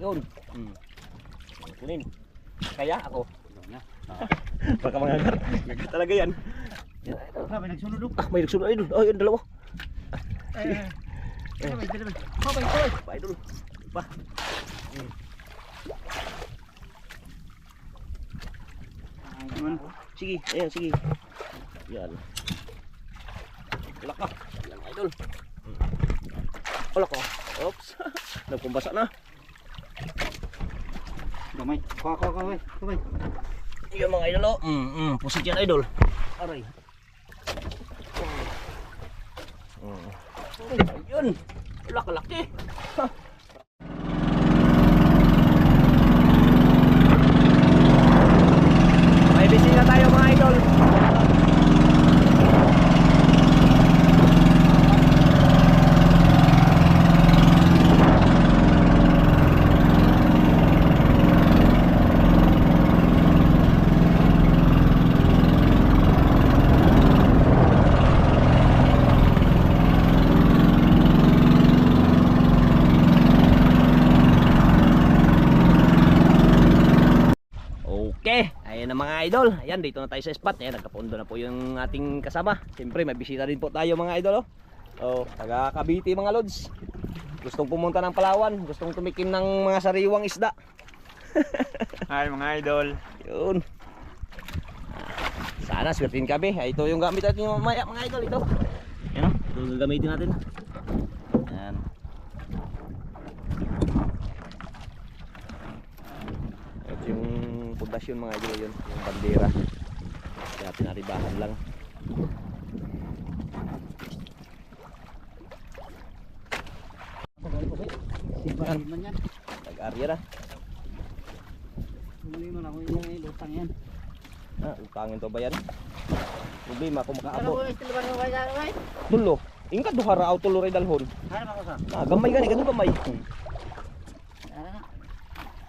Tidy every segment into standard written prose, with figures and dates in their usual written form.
Yun. Kunin. Kaya ako. Baka mangagar. Gagat talaga yan. May nagsunod. May nagsunod idol. Oh, yun dalawa. Sabay. Idol. Pa. Sige, ayan, sige. Yan. Ulak ka. Yan, idol. Ulak ko. Oops. Nagpumbasa na. Gamay. Kaway. Yan mga idol. Pusit yan idol. Aray. Ayun. Ulak, laki. May bisita tayo mga idol. Okay, ayan na mga idol. Ayan, dito na tayo sa spot. Ayan, nagkapondo na po yung ating kasama. Siyempre, may bisita din po tayo mga idol. Oh, taga Cavite mga lods. Gustong pumunta ng Palawan, gustong tumikim ng mga sariwang isda. Hi mga idol. Yun. Sana swertin kami. Ito yung gamit natin yung mamaya mga idol. Ito. Ayan o, ito yung gamitin natin. Ayan. Ito yung pundasyon mga idol, yun yung bandera. Kaya pinaribahan lang. Siparan man yan. Nag-area na. Muli mo na kung yung lutang yan. Utangin to ba yan? Problema kung makaabot. Silaban mo ba? Dulo. Ingka duha ra auto lori dalhon. Harap ako sa. Gamay gani kanang gamay. Ara na.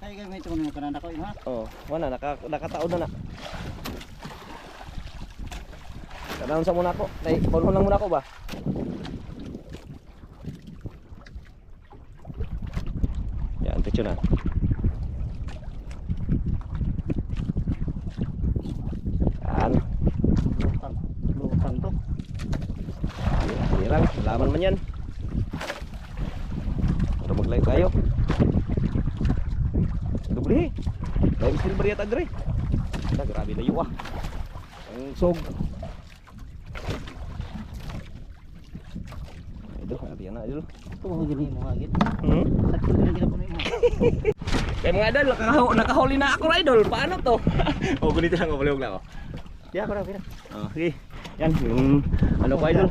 Kaya kayo ito kung kananda ko ha. Oh, wala nakataon na na. Kadaan sa muna ko. Nay, punhon lang muna ko ba? Yan, techo na. Yan. Lutang to. Hirang, laman man yan. Pero maglayo tayo. Dubli. Dahil still bariyat agre. Grabe layo ah. Ang sog. Idol, ariyan na idol. Ito mo gini mo agit. Sakto na gina po mo. Kaya mga idol, nakahuli na ako idol. Paano to? Oh, ganito lang, maliwag lang ako. Diya ko na pina. Okay. Yan, yung ano ko idol.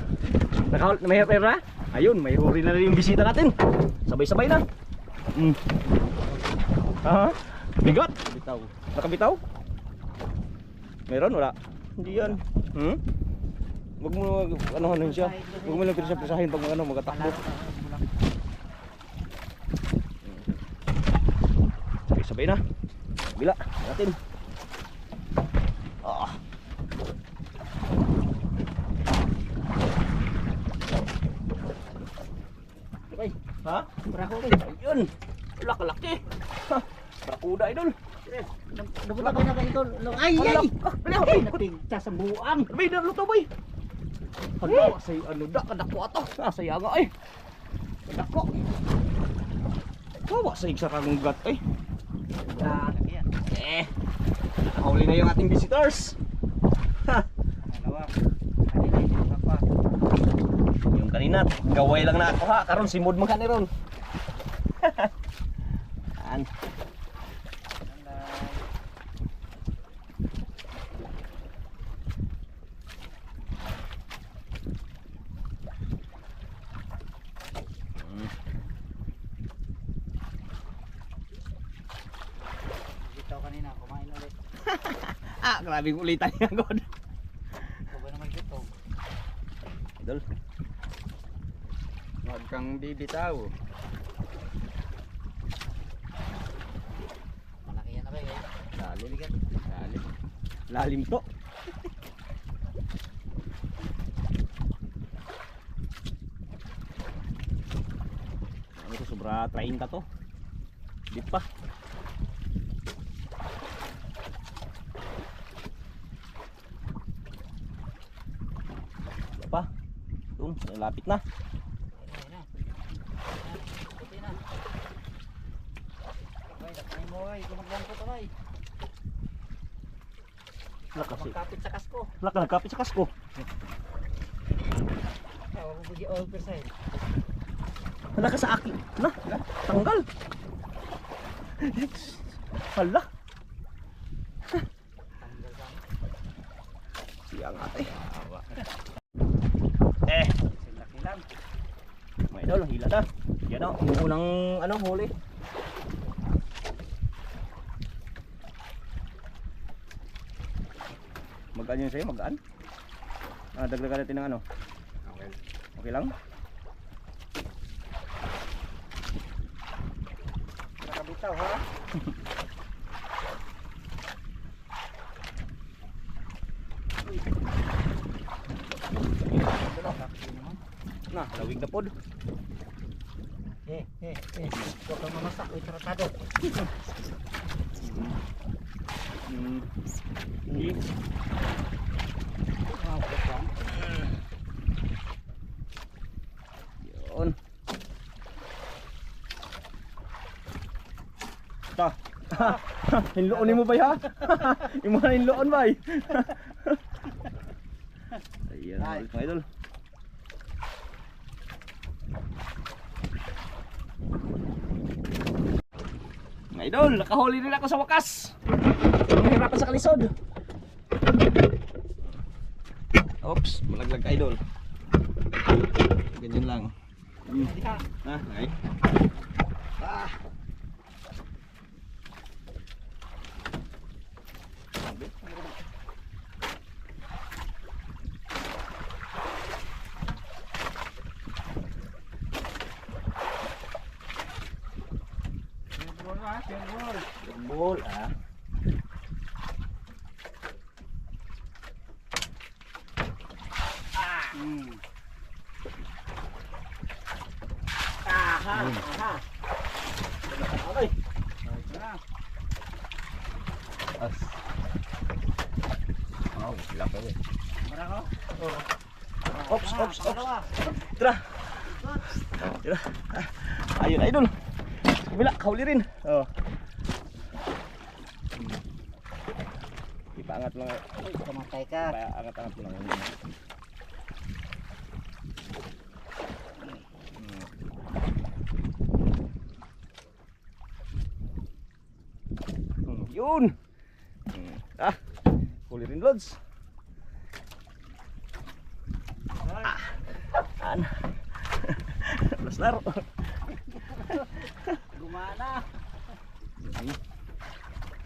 May pera? Ayun, may huri na rin yung bisita natin. Sabay-sabay na. Bigot? Bitaw. Nakabitaw? Meron? Wala? Hindi yan. Huwag mo, ano siya. Huwag mo lang pirsa-pirsahin pag magatakbo. Sabay na. Bila natin. Sabay. Ha? Brako ko. Ayun. Laki-laki. Barakuda idol. Nabuta ko na ito. Ay. Natigta sa buang. Bay na luto boy. Ano say ano da kadako ato. Saya nga eh. Kadako. Kawa sa sarang gat eh. Nakahuli na yung ating visitors. Yung kanina, gaway lang na ako ha. Karon simod man kani ron. An. Kanina kumain ulit. Grabe ulitan niya god. Kuba naman dito. Idol. Huwag kang bibitaw. Malaki yan na ba eh? Lalim yan. Lalim to. Ano to, sobra 30 to. Di pa. Di pa. Doon, lapit na. Ayan na. Puti na. Ay, dakay mo ay. Gumaglan ko tuloy. Wala kasi. Magkapit sa kasko. Wala ka nagkapit sa kasko. Ay, wag mo bugi all percent. Wala ka sa akin. Na, tanggal. Hala. Tanggal ka. Siya nga eh. Silaki lang. May idol, hila na. Yan o, yung unang ano, huli. Magaan yun sa'yo, magaan? Dagdagan natin ng ano? Okay. Okay lang? Nakabitaw ha? Na, lawig na pod. Huwag kang mamasak, may tratado. Hindi. Yun. Ta. Hinloonin mo ba ya? Yung mga hinloon ba eh? Ayan, Ay. ulit mga idol. Mga idol, nakahuli rin ako sa wakas. Nahirapan sa kalisod. Oops, malaglag ka idol. Ganyan lang. Okay. Bol ah. Aha. Okay. Nah. As. Oh, laki eh. Marako? Ops. Tara. Tara. Ayun, idol. Kabila, kahuli rin. Oh. Ipaangat lang. Uy, kamatay ka. Angat-angat lang. Yun. Huli rin lods. Alas laro. Gumana.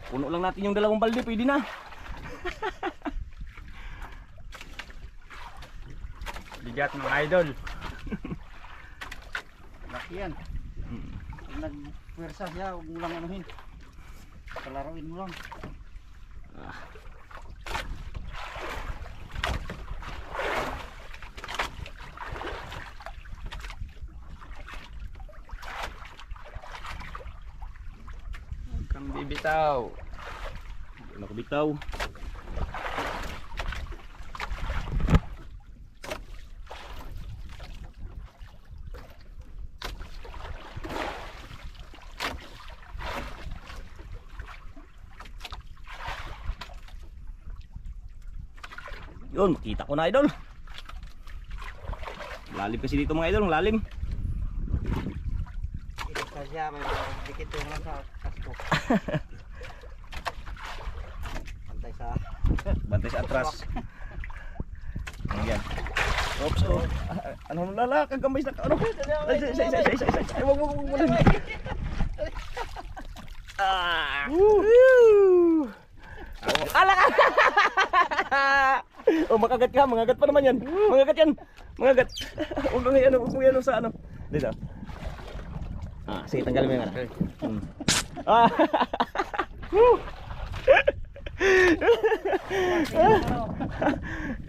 Puno lang natin yung 2 balde, pwede na. Bigat mga idol. Laki yan. Kung nagpwersa siya, huwag mo lang anuhin. Palaruin mo lang. Huwag kang bibitaw. Hindi na kubitaw. Yun, makita ko na idol. Lalim kasi dito mga idol, lalim. Ito ka siya, may dikit yung lang sa kasko. Bantay sa atras. Ayan. Oops, oh. Ano lala, kagamay sa ano? Ay, wag mo lang. Ala ka. Oh, makagat ka, mangagat pa naman yan. Mangagat yan. Mangagat. Huwag mo yan, huwag mo yan sa ano. Dito. Sige, tanggalin mo yung ano.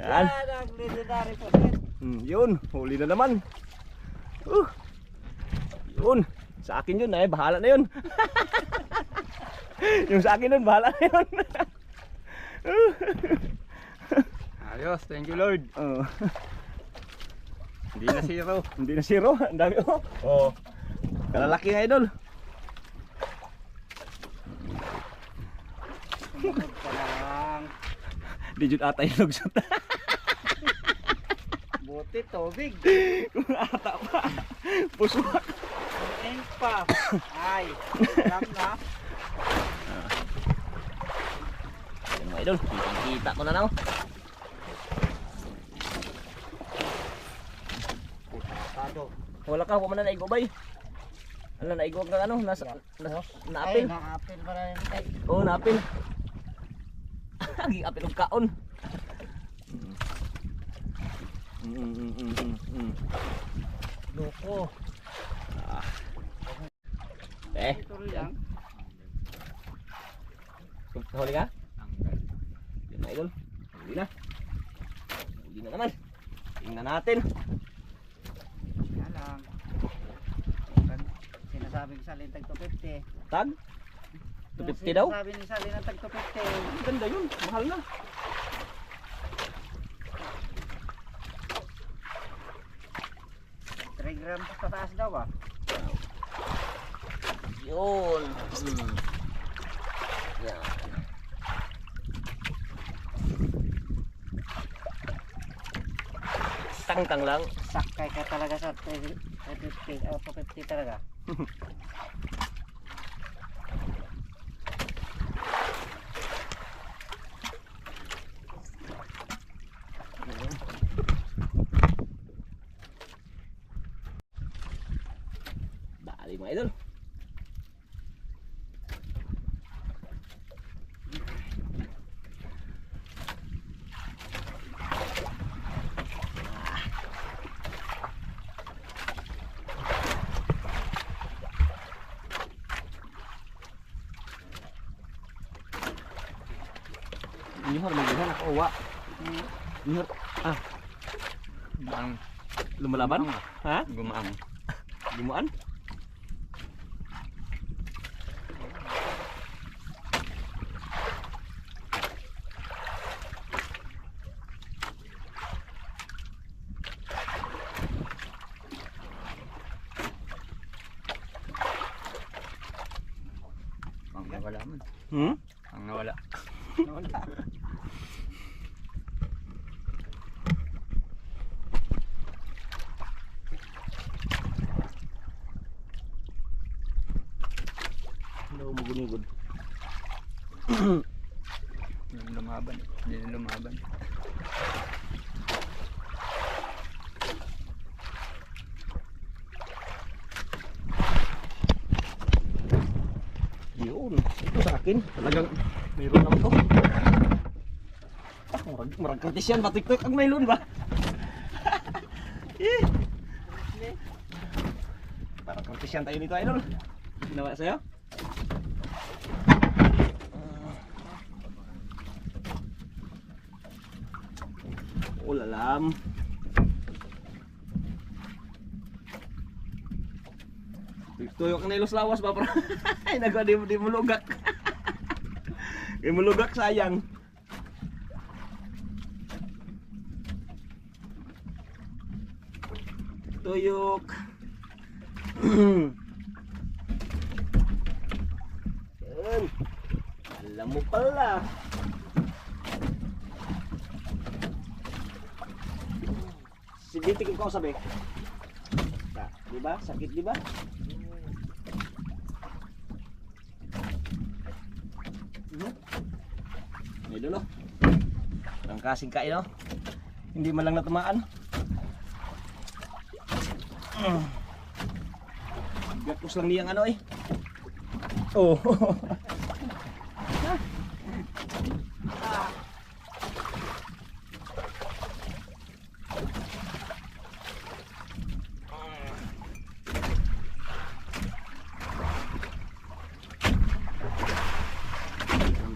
Yan. Yun, huli na naman. Yun. Sa akin yun bahala na yun. Yung sa akin yun, bahala na yun. Ayos, thank you Lord. Oh. Hindi na zero. Hindi na zero, ang dami oh. Oh. Kalalaki nga idol. Sumunod ka lang. Di jud ata yung lugsot. Buti tubig. Kung ata pa. Pusuak. Kumain pa. Ay, alam na. Yan mga idol, kita ko na na oh. Putado. Wala ka, huwag mo na naigo bay. Ano, naigo ka ano, naapil. Ay, naapil pa rin. Ay, Oo, naapil. Ging apil og kaon. loko. Ito lang. huli ka? Yan na idol. Huli na. Huli na naman. Tingnan natin. Yan lang. Sinasabing salin tag 250. Tag? 250 daw? Sinasabi ni salin ng tag 250. Ang ganda yun. Mahal na. Grams sa taas daw ah. Yun. Yan. Tang-tang lang. Sakay ka talaga sa 350 o 250 talaga. Dali mga idol. Nihor magihan ako uwa. Nihor Ang lumalaban? Ha? gumaang. Gumaan? Ang nawala man. Ang nawala. Nawala. Hello, magunigod. Hindi lumaban. Hindi na lumaban. Yun. Ito sa akin. Talagang mayroon naman to. Marag kantis yan. Patik-tik ang nailon ba? Eh. Parang kantis yan tayo nito, idol. Ginawa sa'yo? Ulalam. Tuyok na ilos lawas ba, bro? Ay, nagawa di mo lugak. Di mo lugak, sayang. Tuyok. Yan. Alam mo pala. Si Binti kung sabi. Di ba? Sakit di ba? May dulo. Ang kasing kain, no? Hindi man lang natamaan. Gapos lang niyang ano eh. Oh.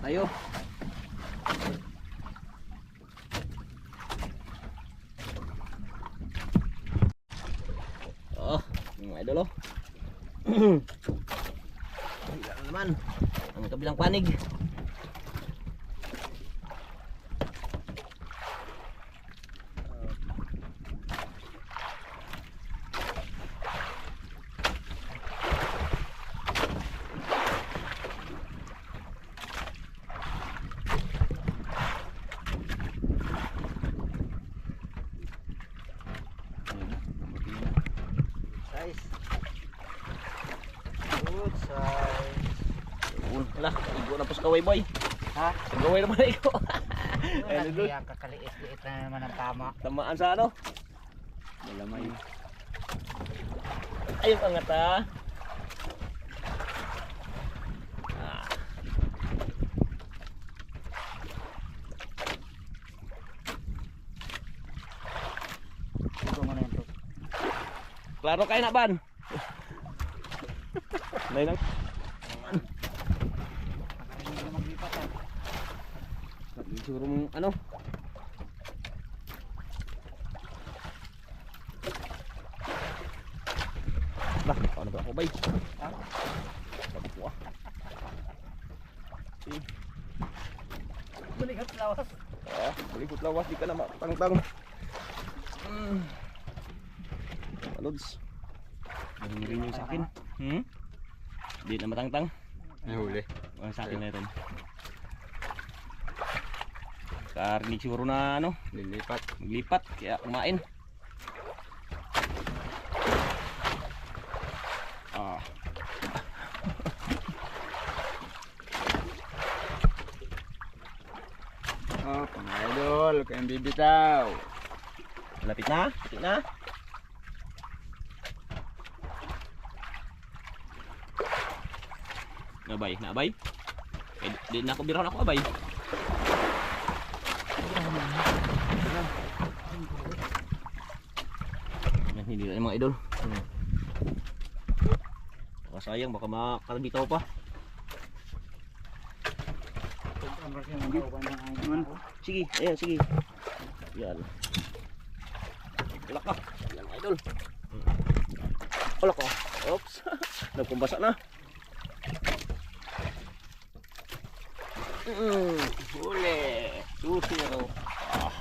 Tayo. Oh, mga idol oh. Hila na naman ang kabilang panig. Size. Good size. Lah, igo na po sa kaway boy. Ha? Gawin naman na igo. Ayun, Lagi idol. ang kakaliit-liit na naman ang tama. Tamaan sa ano? Malamay. Ayun angat ah. Ah. Ito mo na yun to. Klaro kayo na ban. Nay lang. Hindi na maglipat ha. Siguro mong ano? Bah, paano ba ako bay? Ha? Sabi ko ah. Si, Balikat lawas. balikot lawas di ka na matangtang. Lods. Nangirin yung sa akin. Di na matangtang. May huli. Ang sa akin na rin. Karinig siguro na ano, Lilipat. maglipat kaya kumain. Ah. Oh, mga idol. Kayong bibitaw. Lapit na, lapit na. Nabay, nabay. Eh, di na ako biraw na ako abay. Yan, hindi na yung mga idol. Baka sayang, baka makalabitaw pa. Sige, ayan, sige. Yan. Wala ka. Yan mga idol. Wala ka. Oops. Nagpumbasa na. Huli. Susiro. Ah.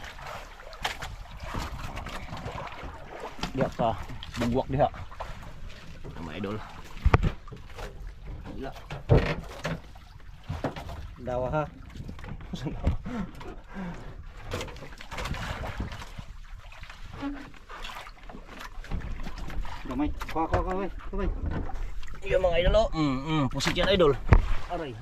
Diha ka. Bugwak diha. Mga idol. Gila. Dawa ha. Gamay. Kaway. Yung mga idol oh. Pusit yan idol. Aray.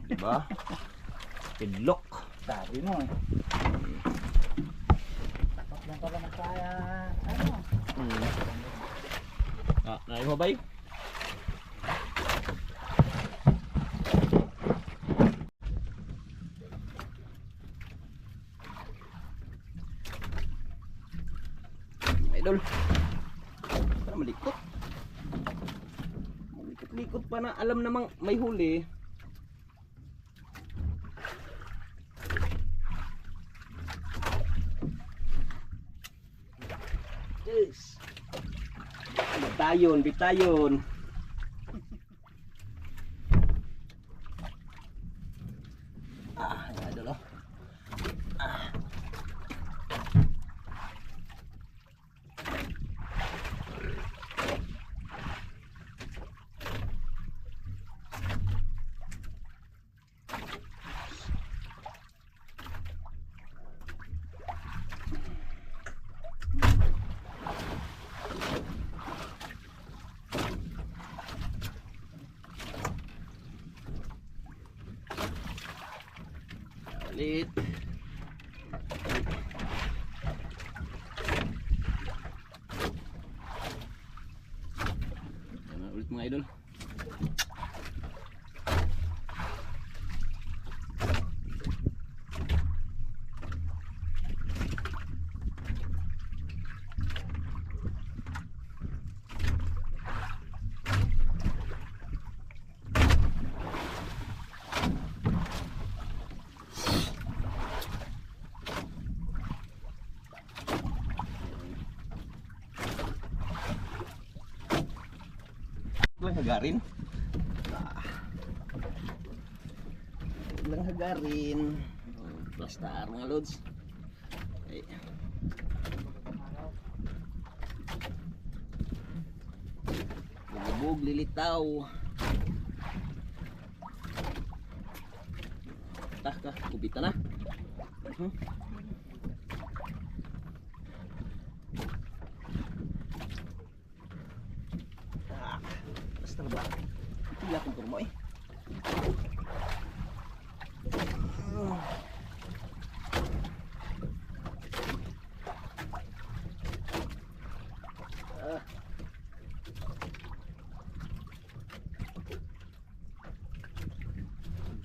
Diba? Tidlok. Sabi mo eh. Takot lang pala na kaya. Ano? Ah, nai mo bay? Idol. Para malikot. Malikot-likot pa na alam namang may huli. Yes. Bitayon. Ah, yan idol oh. Ulit. Ulit mga idol. Lang hagarin. Lang hagarin. Plastar mga lods. Ay. Bubog, lilitaw. Taka, kubita na. Plastar ba? Ito akong turmo eh.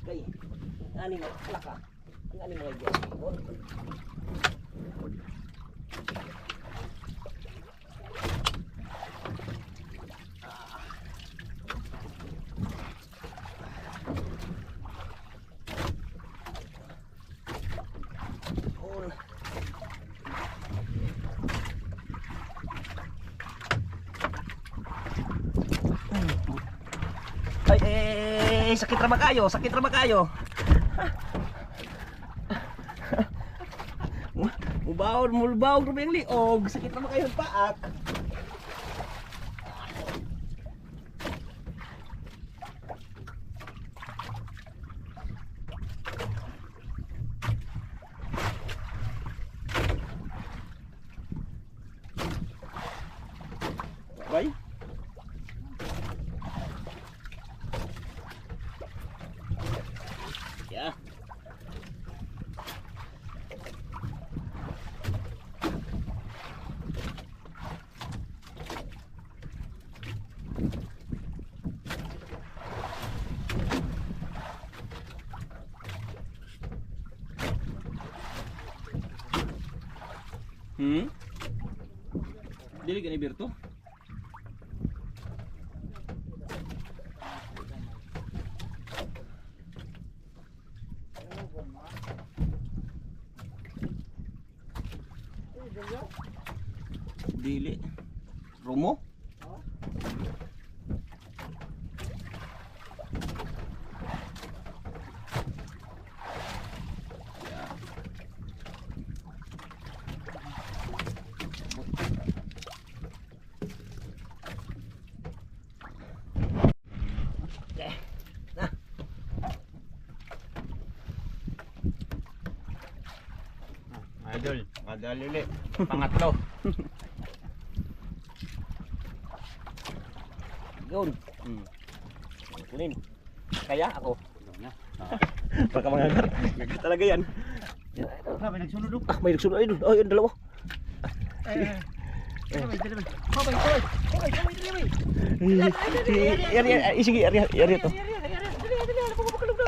Okay. Ani mo, laka. Ang ani mga igyan. Ay, sakit ra ba kayo? Sakit ra ba kayo? Mulbaw, rubeng liog. Sakit ra ba kayo paak? Bye. Ya. Dili ka ni Berto? Dili. Romo? Idol, madalili. Pangatlo. Yun. Kunin. Kaya ako. Baka mangagar. Gagat talaga yan. May nagsunod doon. May nagsunod ay doon. Oh, yun dalawa. Sige, ari to.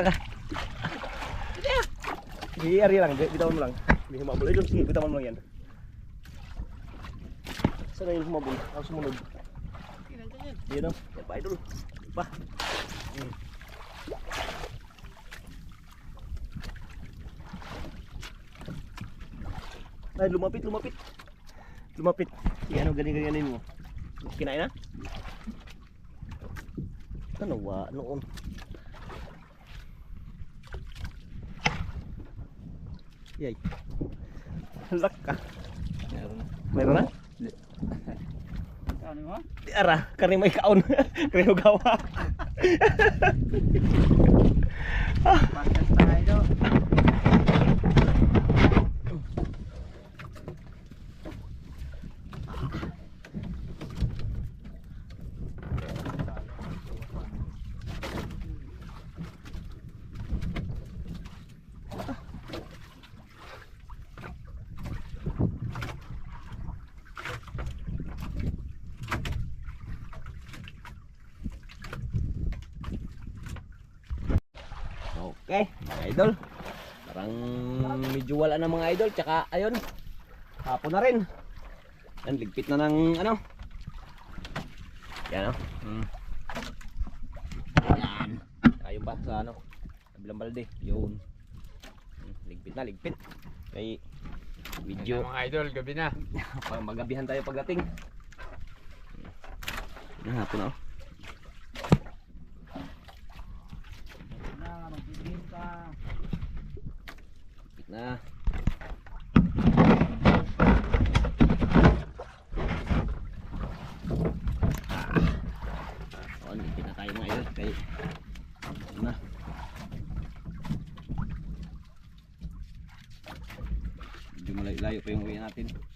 Aga. Sige, ari lang. Bitawan mo lang. Hindi humabol. Ay, sige, bitawan mo lang yan. Saan na yung humabol? Ako sumunod. Yun o. Yan pa, idol. Pa. Ay, lumapit. Sige, ano, ganin mo. Kinain na? Ano ba? Noon. Yay. Halak ka. Meron na? Ano mo? Di ara, karni may kaon. Karni gawa. Pastas tayo. Okay, mga idol. Parang medyo wala na mga idol. Tsaka ayun, hapon na rin. Yan, ligpit na ng ano. Yan o. Yan. Ayun ba sa ano, kabilang balde. Yun. Ligpit na, ligpit. Kay video. Mga idol, gabi na. Magabihan tayo pagdating. Yan, hapon na o. na. Oh, hindi na tayo mga idol. Kaya, na. Medyo malayo pa yung uwi natin.